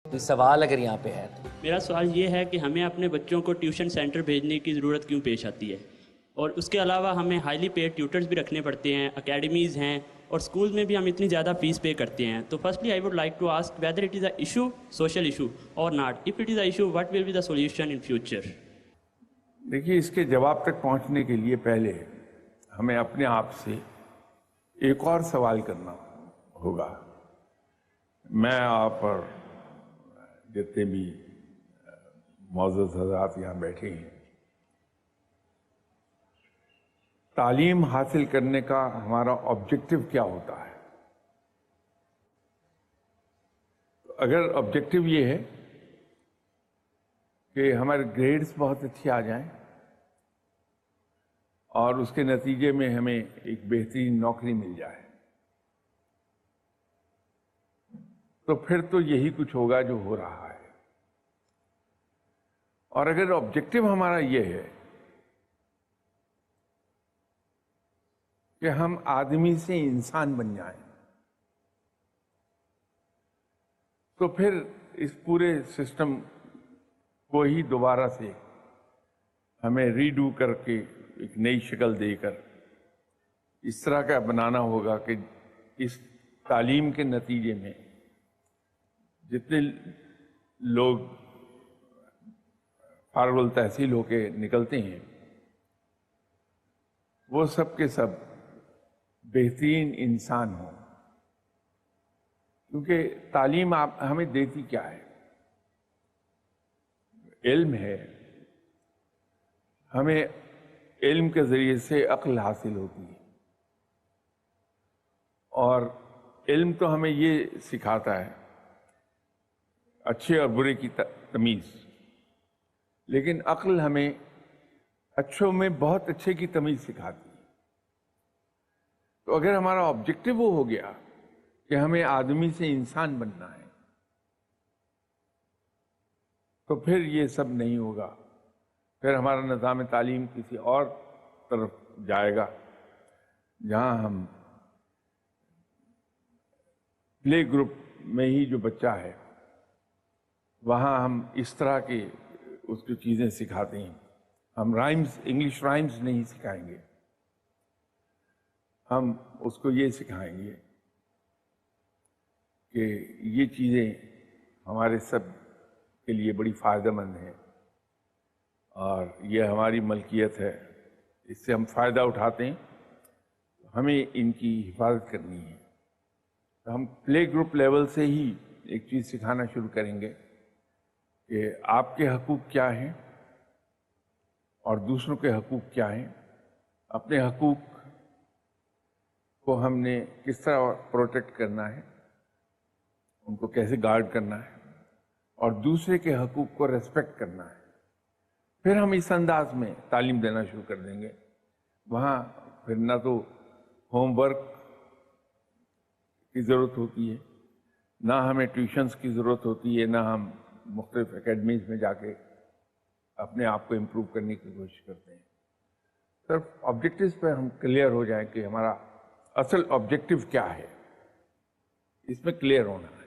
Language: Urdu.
کوئی سوال اگر یہاں پہ ہے تو میرا سوال یہ ہے کہ ہمیں اپنے بچوں کو ٹیوشن سینٹر بھیجنے کی ضرورت کیوں پیش آتی ہے، اور اس کے علاوہ ہمیں ہائیلی پیڈ ٹیوٹرز بھی رکھنے پڑتے ہیں، اکیڈمیز ہیں، اور اسکول میں بھی ہم اتنی زیادہ فیس پے کرتے ہیں. تو firstly I would like to ask whether it is a issue, social issue اور not. If it is a issue, what will be the solution in future? دیکھیے، اس کے جواب تک پہنچنے کے لیے پہلے ہمیں اپنے آپ سے ایک اور سوال کرنا ہوگا. میں آپ اور جتنے بھی معزز حضرات یہاں بیٹھے ہیں، تعلیم حاصل کرنے کا ہمارا آبجیکٹو کیا ہوتا ہے؟ اگر آبجیکٹو یہ ہے کہ ہمارے گریڈز بہت اچھے آ جائیں اور اس کے نتیجے میں ہمیں ایک بہترین نوکری مل جائے، تو پھر تو یہی کچھ ہوگا جو ہو رہا ہے. اور اگر آبجیکٹو ہمارا یہ ہے کہ ہم آدمی سے انسان بن جائیں، تو پھر اس پورے سسٹم کو ہی دوبارہ سے ہمیں ریڈو کر کے ایک نئی شکل دے کر اس طرح کا بنانا ہوگا کہ اس تعلیم کے نتیجے میں جتنے لوگ فارغ التحصیل ہو کے نکلتے ہیں وہ سب کے سب بہترین انسان ہوں. کیونکہ تعلیم ہمیں دیتی کیا ہے؟ علم ہے. ہمیں علم کے ذریعے سے عقل حاصل ہوتی ہے، اور علم تو ہمیں یہ سکھاتا ہے اچھے اور برے کی تمیز، لیکن عقل ہمیں اچھوں میں بہت اچھے کی تمیز سکھاتی ہے. تو اگر ہمارا آبجیکٹو وہ ہو گیا کہ ہمیں آدمی سے انسان بننا ہے، تو پھر یہ سب نہیں ہوگا. پھر ہمارا نظام تعلیم کسی اور طرف جائے گا، جہاں ہم پلے گروپ میں ہی جو بچہ ہے وہاں ہم اس طرح کے اس کو چیزیں سکھاتے ہیں. ہم رائمز، انگلش رائمز نہیں سکھائیں گے، ہم اس کو یہ سکھائیں گے کہ یہ چیزیں ہمارے سب کے لیے بڑی فائدہ مند ہیں اور یہ ہماری ملکیت ہے، اس سے ہم فائدہ اٹھاتے ہیں، ہمیں ان کی حفاظت کرنی ہے. تو ہم پلے گروپ لیول سے ہی ایک چیز سکھانا شروع کریں گے کہ آپ کے حقوق کیا ہیں اور دوسروں کے حقوق کیا ہیں. اپنے حقوق کو ہم نے کس طرح پروٹیکٹ کرنا ہے، ان کو کیسے گارڈ کرنا ہے، اور دوسرے کے حقوق کو ریسپیکٹ کرنا ہے. پھر ہم اس انداز میں تعلیم دینا شروع کر دیں گے. وہاں پھر نہ تو ہوم ورک کی ضرورت ہوتی ہے، نہ ہمیں ٹیوشنز کی ضرورت ہوتی ہے، نہ ہم مختلف اکیڈمیز میں جا کے اپنے آپ کو امپروو کرنے کی کوشش کرتے ہیں. صرف آبجیکٹیوز پہ ہم کلیئر ہو جائیں کہ ہمارا اصل آبجیکٹیو کیا ہے، اس میں کلیئر ہونا ہے.